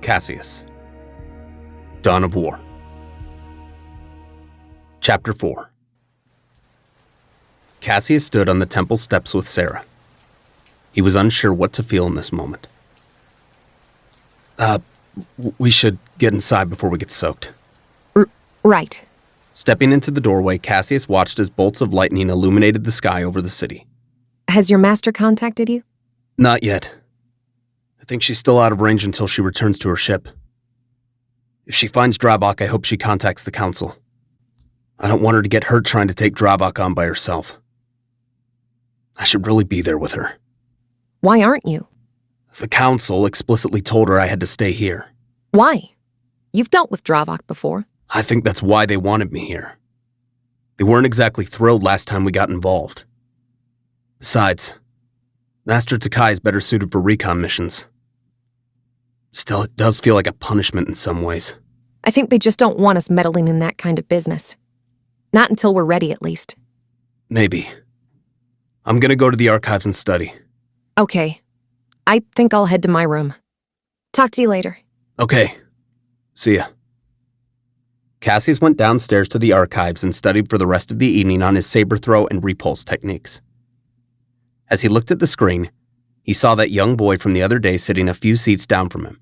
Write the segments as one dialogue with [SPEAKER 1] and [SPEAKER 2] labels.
[SPEAKER 1] Caseus. Dawn of War. Chapter 4. Caseus stood on the temple steps with Sarah. He was unsure what to feel in this moment. We should get inside before we get soaked.
[SPEAKER 2] Right.
[SPEAKER 1] Stepping into the doorway, Caseus watched as bolts of lightning illuminated the sky over the city.
[SPEAKER 2] Has your master contacted you?
[SPEAKER 1] Not yet. I think she's still out of range until she returns to her ship. If she finds Drabok, I hope she contacts the council. I don't want her to get hurt trying to take Drabok on by herself. I should really be there with her.
[SPEAKER 2] Why aren't you?
[SPEAKER 1] The council explicitly told her I had to stay here.
[SPEAKER 2] Why? You've dealt with Drabok before.
[SPEAKER 1] I think that's why they wanted me here. They weren't exactly thrilled last time we got involved. Besides, Master Takai is better suited for recon missions. Still, it does feel like a punishment in some ways.
[SPEAKER 2] I think they just don't want us meddling in that kind of business. Not until we're ready, at least.
[SPEAKER 1] Maybe. I'm gonna go to the archives and study.
[SPEAKER 2] Okay. I think I'll head to my room. Talk to you later.
[SPEAKER 1] Okay. See ya. Caseus went downstairs to the archives and studied for the rest of the evening on his saber throw and repulse techniques. As he looked at the screen, he saw that young boy from the other day sitting a few seats down from him,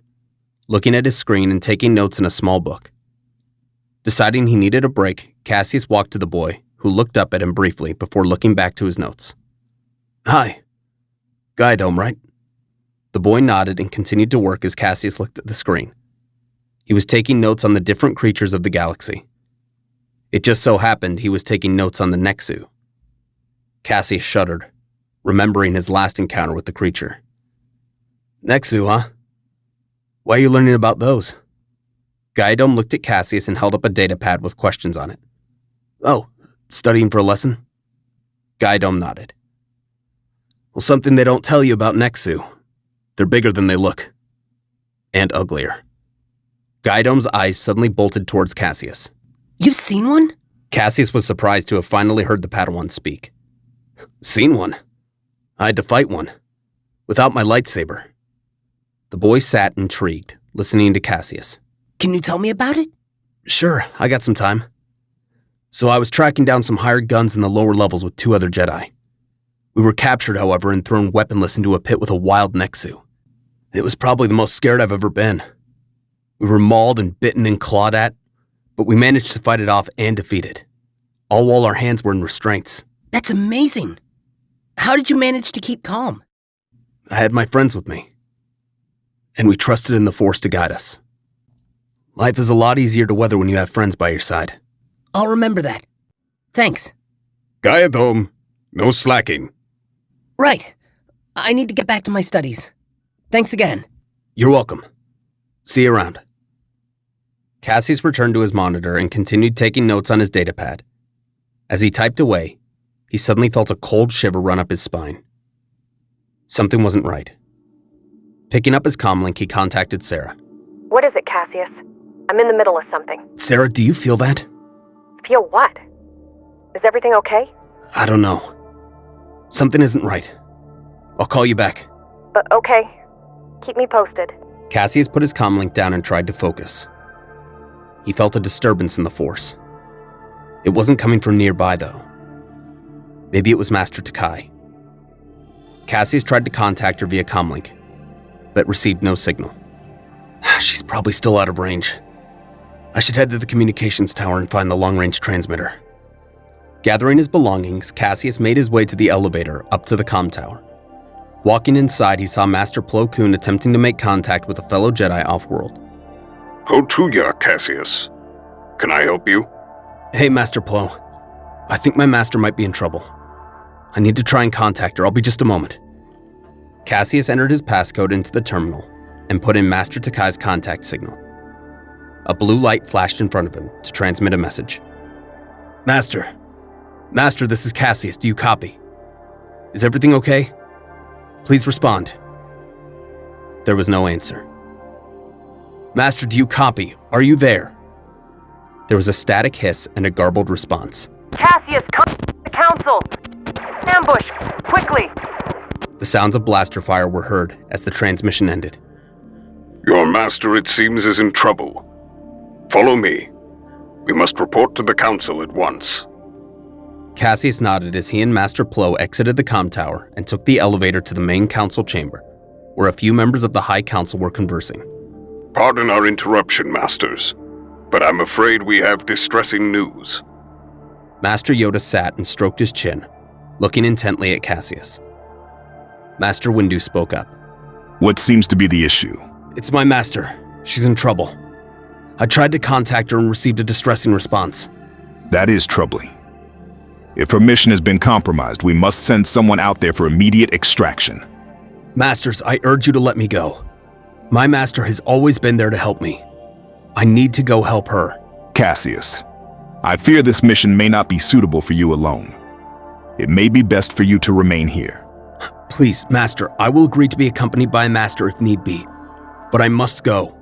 [SPEAKER 1] looking at his screen and taking notes in a small book. Deciding he needed a break, Caseus walked to the boy, who looked up at him briefly before looking back to his notes. Hi. Guidome, right? The boy nodded and continued to work as Caseus looked at the screen. He was taking notes on the different creatures of the galaxy. It just so happened he was taking notes on the Nexu. Caseus shuddered, remembering his last encounter with the creature. Nexu, huh? Why are you learning about those? Guidome looked at Caseus and held up a datapad with questions on it. Oh, studying for a lesson? Guidome nodded. Well, something they don't tell you about Nexu. They're bigger than they look. And uglier. Guidome's eyes suddenly bolted towards Caseus.
[SPEAKER 3] You've seen one?
[SPEAKER 1] Caseus was surprised to have finally heard the Padawan speak. Seen one? I had to fight one. Without my lightsaber. The boy sat intrigued, listening to Caseus.
[SPEAKER 3] Can you tell me about it?
[SPEAKER 1] Sure, I got some time. So I was tracking down some hired guns in the lower levels with 2 other Jedi. We were captured, however, and thrown weaponless into a pit with a wild Nexu. It was probably the most scared I've ever been. We were mauled and bitten and clawed at, but we managed to fight it off and defeat it, all while our hands were in restraints.
[SPEAKER 3] That's amazing. How did you manage to keep calm?
[SPEAKER 1] I had my friends with me, and we trusted in the Force to guide us. Life is a lot easier to weather when you have friends by your side.
[SPEAKER 3] I'll remember that. Thanks.
[SPEAKER 4] Guidome, no slacking.
[SPEAKER 3] Right. I need to get back to my studies. Thanks again.
[SPEAKER 1] You're welcome. See you around. Caseus returned to his monitor and continued taking notes on his datapad. As he typed away, he suddenly felt a cold shiver run up his spine. Something wasn't right. Picking up his comlink, he contacted Sarah.
[SPEAKER 2] What is it, Caseus? I'm in the middle of something.
[SPEAKER 1] Sarah, do you feel that?
[SPEAKER 2] Feel what? Is everything okay?
[SPEAKER 1] I don't know. Something isn't right. I'll call you back.
[SPEAKER 2] Okay. Keep me posted.
[SPEAKER 1] Caseus put his comlink down and tried to focus. He felt a disturbance in the Force. It wasn't coming from nearby, though. Maybe it was Master Takai. Caseus tried to contact her via comlink, but received no signal. She's probably still out of range. I should head to the communications tower and find the long-range transmitter. Gathering his belongings, Caseus made his way to the elevator up to the comm tower. Walking inside, he saw Master Plo Koon attempting to make contact with a fellow Jedi off-world.
[SPEAKER 4] Kotuya, Caseus. Can I help you?
[SPEAKER 1] Hey, Master Plo. I think my master might be in trouble. I need to try and contact her. I'll be just a moment. Caseus entered his passcode into the terminal and put in Master Takai's contact signal. A blue light flashed in front of him to transmit a message. Master, this is Caseus. Do you copy? Is everything okay? Please respond. There was no answer. Master, do you copy? Are you there? There was a static hiss and a garbled response.
[SPEAKER 5] Caseus, come to the council! Ambush! Quickly!
[SPEAKER 1] The sounds of blaster fire were heard as the transmission ended.
[SPEAKER 4] Your master, it seems, is in trouble. Follow me. We must report to the council at once.
[SPEAKER 1] Caseus nodded as he and Master Plo exited the comm tower and took the elevator to the main council chamber, where a few members of the High Council were conversing.
[SPEAKER 4] Pardon our interruption, masters, but I'm afraid we have distressing news.
[SPEAKER 1] Master Yoda sat and stroked his chin, looking intently at Caseus. Master Windu spoke up.
[SPEAKER 6] What seems to be the issue?
[SPEAKER 1] It's my master. She's in trouble. I tried to contact her and received a distressing response.
[SPEAKER 6] That is troubling. If her mission has been compromised, we must send someone out there for immediate extraction.
[SPEAKER 1] Masters, I urge you to let me go. My master has always been there to help me. I need to go help her.
[SPEAKER 6] Caseus, I fear this mission may not be suitable for you alone. It may be best for you to remain here.
[SPEAKER 1] Please, Master, I will agree to be accompanied by a master if need be, but I must go.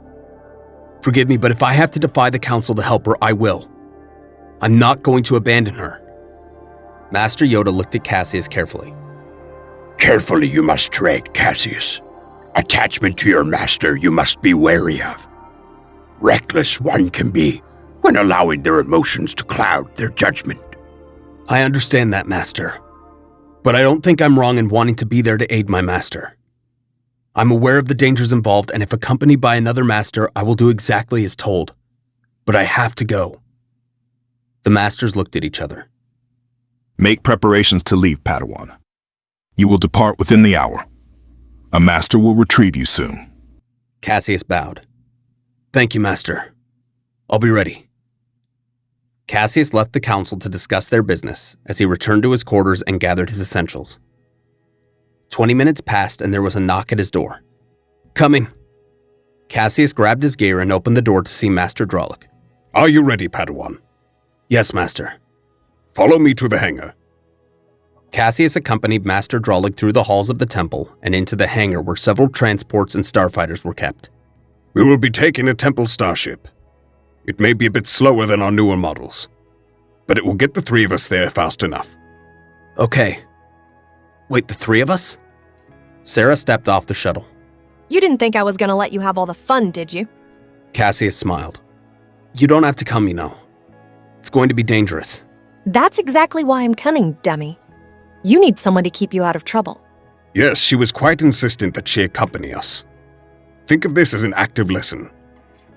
[SPEAKER 1] Forgive me, but if I have to defy the council to help her, I will. I'm not going to abandon her. Master Yoda looked at Caseus carefully.
[SPEAKER 7] Carefully you must tread, Caseus. Attachment to your master you must be wary of. Reckless one can be when allowing their emotions to cloud their judgment.
[SPEAKER 1] I understand that, Master. But I don't think I'm wrong in wanting to be there to aid my master. I'm aware of the dangers involved, and if accompanied by another master, I will do exactly as told. But I have to go. The masters looked at each other.
[SPEAKER 6] Make preparations to leave, Padawan. You will depart within the hour. A master will retrieve you soon.
[SPEAKER 1] Caseus bowed. Thank you, Master. I'll be ready. Caseus left the council to discuss their business as he returned to his quarters and gathered his essentials. 20 minutes passed and there was a knock at his door. Coming. Caseus grabbed his gear and opened the door to see Master Drollic.
[SPEAKER 4] Are you ready, Padawan?
[SPEAKER 1] Yes, Master.
[SPEAKER 4] Follow me to the hangar.
[SPEAKER 1] Caseus accompanied Master Drollic through the halls of the temple and into the hangar where several transports and starfighters were kept.
[SPEAKER 4] We will be taking a temple starship. It may be a bit slower than our newer models, but it will get the three of us there fast enough.
[SPEAKER 1] Okay. Wait, the three of us? Sarah stepped off the shuttle.
[SPEAKER 2] You didn't think I was gonna let you have all the fun, did you?
[SPEAKER 1] Caseus smiled. You don't have to come, you know. It's going to be dangerous.
[SPEAKER 2] That's exactly why I'm coming, dummy. You need someone to keep you out of trouble.
[SPEAKER 4] Yes, she was quite insistent that she accompany us. Think of this as an active lesson.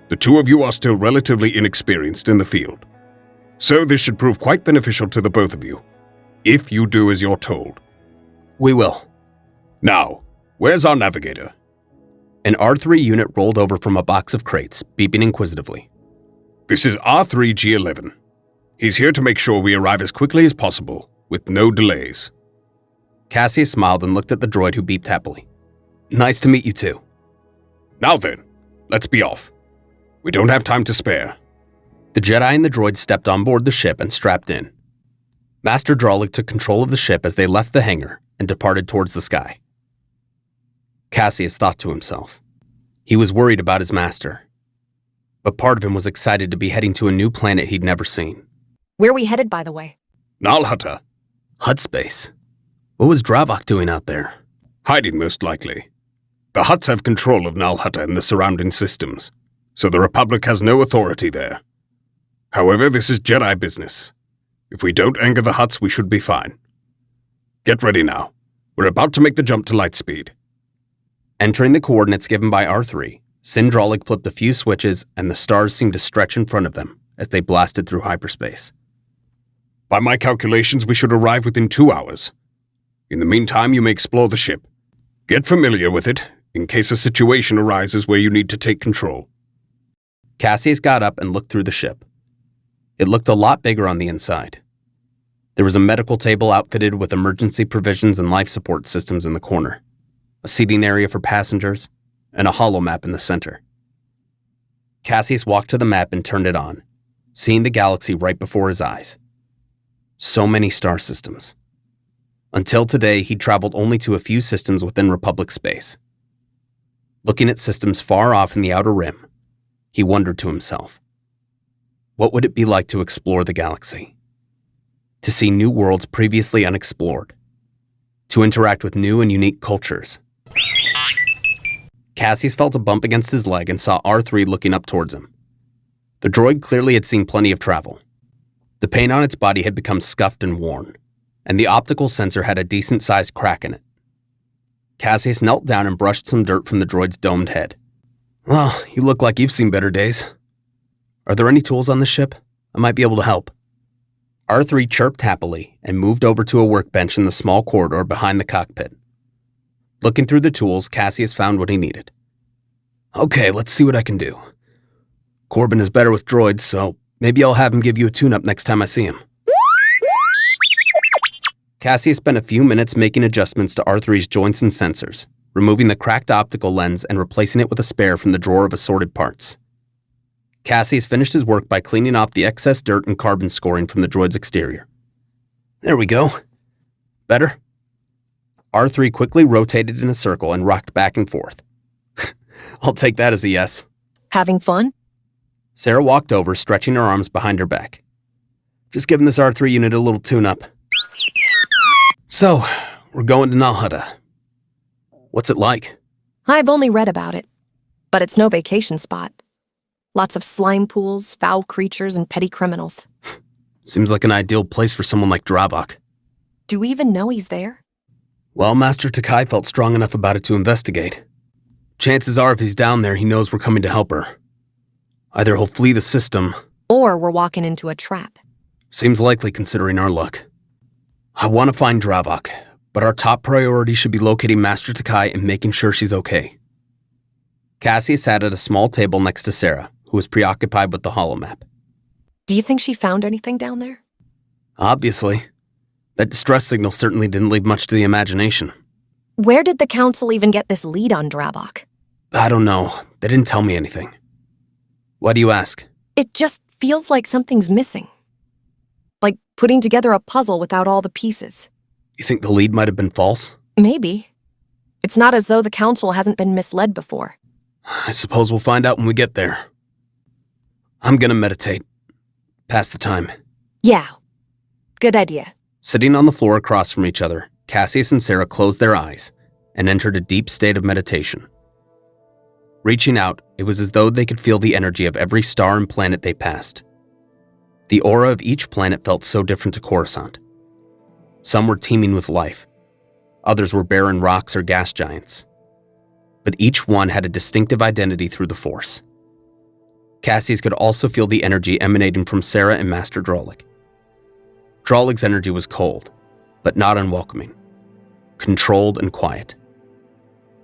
[SPEAKER 4] The two of you are still relatively inexperienced in the field. So this should prove quite beneficial to the both of you, if you do as you're told.
[SPEAKER 1] We will.
[SPEAKER 4] Now, where's our navigator?
[SPEAKER 1] An R3 unit rolled over from a box of crates, beeping inquisitively.
[SPEAKER 4] This is R3G11. He's here to make sure we arrive as quickly as possible, with no delays.
[SPEAKER 1] Caseus smiled and looked at the droid who beeped happily. Nice to meet you too.
[SPEAKER 4] Now then, let's be off. We don't have time to spare.
[SPEAKER 1] The Jedi and the droid stepped on board the ship and strapped in. Master Drollic took control of the ship as they left the hangar and departed towards the sky. Caseus thought to himself. He was worried about his master. But part of him was excited to be heading to a new planet he'd never seen.
[SPEAKER 2] Where are we headed, by the way?
[SPEAKER 4] Nal Hutta.
[SPEAKER 1] Hut space. What was Dravok doing out there?
[SPEAKER 4] Hiding, most likely. The Hutts have control of Nal Hutta and the surrounding systems, so the Republic has no authority there. However, this is Jedi business. If we don't anger the Hutts, we should be fine. Get ready now. We're about to make the jump to light speed.
[SPEAKER 1] Entering the coordinates given by R3, Sin Drollic flipped a few switches and the stars seemed to stretch in front of them as they blasted through hyperspace.
[SPEAKER 4] By my calculations, we should arrive within 2 hours. In the meantime, you may explore the ship. Get familiar with it, in case a situation arises where you need to take control.
[SPEAKER 1] Caseus got up and looked through the ship. It looked a lot bigger on the inside. There was a medical table outfitted with emergency provisions and life support systems in the corner, a seating area for passengers, and a holomap in the center. Caseus walked to the map and turned it on, seeing the galaxy right before his eyes. So many star systems. Until today, he'd traveled only to a few systems within Republic space. Looking at systems far off in the outer rim, he wondered to himself, what would it be like to explore the galaxy? To see new worlds previously unexplored? To interact with new and unique cultures? Caseus felt a bump against his leg and saw R3 looking up towards him. The droid clearly had seen plenty of travel. The paint on its body had become scuffed and worn, and the optical sensor had a decent-sized crack in it. Caseus knelt down and brushed some dirt from the droid's domed head. "Well, you look like you've seen better days. Are there any tools on the ship? I might be able to help." R3 chirped happily and moved over to a workbench in the small corridor behind the cockpit. Looking through the tools, Caseus found what he needed. "Okay, let's see what I can do. Corbin is better with droids, so maybe I'll have him give you a tune-up next time I see him." Caseus spent a few minutes making adjustments to R3's joints and sensors, removing the cracked optical lens and replacing it with a spare from the drawer of assorted parts. Caseus finished his work by cleaning off the excess dirt and carbon scoring from the droid's exterior. "There we go. Better?" R3 quickly rotated in a circle and rocked back and forth. "I'll take that as a yes."
[SPEAKER 2] Having fun?
[SPEAKER 1] Sarah walked over, stretching her arms behind her back. "Just giving this R3 unit a little tune-up." "So, we're going to Nal Hutta. What's it like?"
[SPEAKER 2] I've only read about it, but it's no vacation spot. Lots of slime pools, foul creatures, and petty criminals.
[SPEAKER 1] Seems like an ideal place for someone like Dravok.
[SPEAKER 2] Do we even know he's there?
[SPEAKER 1] Well, Master Takai felt strong enough about it to investigate. Chances are if he's down there, he knows we're coming to help her. Either he'll flee the system,
[SPEAKER 2] or we're walking into a trap.
[SPEAKER 1] Seems likely considering our luck. I want to find Dravok, but our top priority should be locating Master Takai and making sure she's okay. Caseus sat at a small table next to Sarah, who was preoccupied with the holomap.
[SPEAKER 2] Do you think she found anything down there?
[SPEAKER 1] Obviously. That distress signal certainly didn't leave much to the imagination.
[SPEAKER 2] Where did the Council even get this lead on Dravok?
[SPEAKER 1] I don't know. They didn't tell me anything. Why do you ask?
[SPEAKER 2] It just feels like something's missing. Like putting together a puzzle without all the pieces.
[SPEAKER 1] You think the lead might have been false?
[SPEAKER 2] Maybe. It's not as though the Council hasn't been misled before.
[SPEAKER 1] I suppose we'll find out when we get there. I'm gonna meditate. Pass the time.
[SPEAKER 2] Yeah. Good idea.
[SPEAKER 1] Sitting on the floor across from each other, Caseus and Sarah closed their eyes and entered a deep state of meditation. Reaching out, it was as though they could feel the energy of every star and planet they passed. The aura of each planet felt so different to Coruscant. Some were teeming with life. Others were barren rocks or gas giants. But each one had a distinctive identity through the Force. Caseus could also feel the energy emanating from Sarah and Master Drolig. Drolig's energy was cold, but not unwelcoming, controlled and quiet.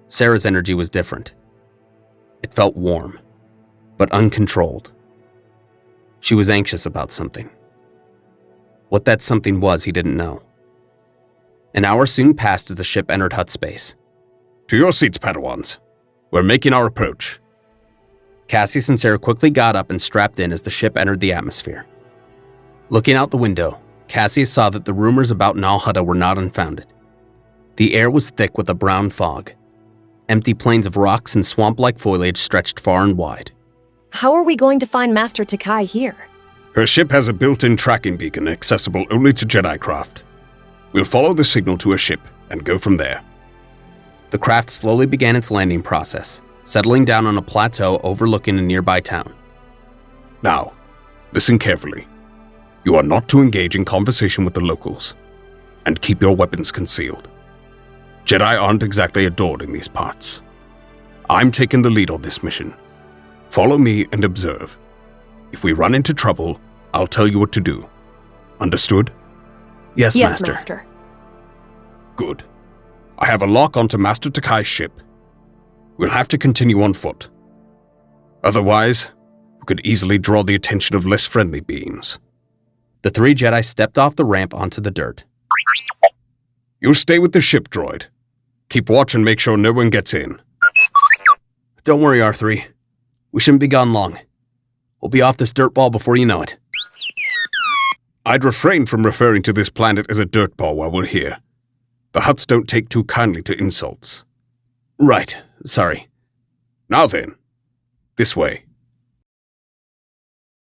[SPEAKER 1] Sarah's energy was different. It felt warm, but uncontrolled. She was anxious about something. What that something was, he didn't know. An hour soon passed as the ship entered hut space.
[SPEAKER 4] To your seats, Padawans. We're making our approach.
[SPEAKER 1] Caseus and Sarah quickly got up and strapped in as the ship entered the atmosphere. Looking out the window, Caseus saw that the rumors about Nal Hutta were not unfounded. The air was thick with a brown fog. Empty plains of rocks and swamp-like foliage stretched far and wide.
[SPEAKER 2] How are we going to find Master Takai here?
[SPEAKER 4] Her ship has a built-in tracking beacon accessible only to Jedi craft. We'll follow the signal to her ship and go from there.
[SPEAKER 1] The craft slowly began its landing process, settling down on a plateau overlooking a nearby town.
[SPEAKER 4] Now, listen carefully. You are not to engage in conversation with the locals, and keep your weapons concealed. Jedi aren't exactly adored in these parts. I'm taking the lead on this mission. Follow me and observe. If we run into trouble, I'll tell you what to do. Understood?
[SPEAKER 1] Yes,
[SPEAKER 2] Yes,
[SPEAKER 1] Master.
[SPEAKER 2] Master.
[SPEAKER 4] Good. I have a lock onto Master Takai's ship. We'll have to continue on foot. Otherwise, we could easily draw the attention of less friendly beings.
[SPEAKER 1] The three Jedi stepped off the ramp onto the dirt.
[SPEAKER 4] You'll stay with the ship, droid. Keep watch and make sure no one gets in.
[SPEAKER 1] Don't worry, R3. We shouldn't be gone long. We'll be off this dirt ball before you know it.
[SPEAKER 4] I'd refrain from referring to this planet as a dirt ball while we're here. The Hutts don't take too kindly to insults.
[SPEAKER 1] Right, sorry.
[SPEAKER 4] Now then, this way.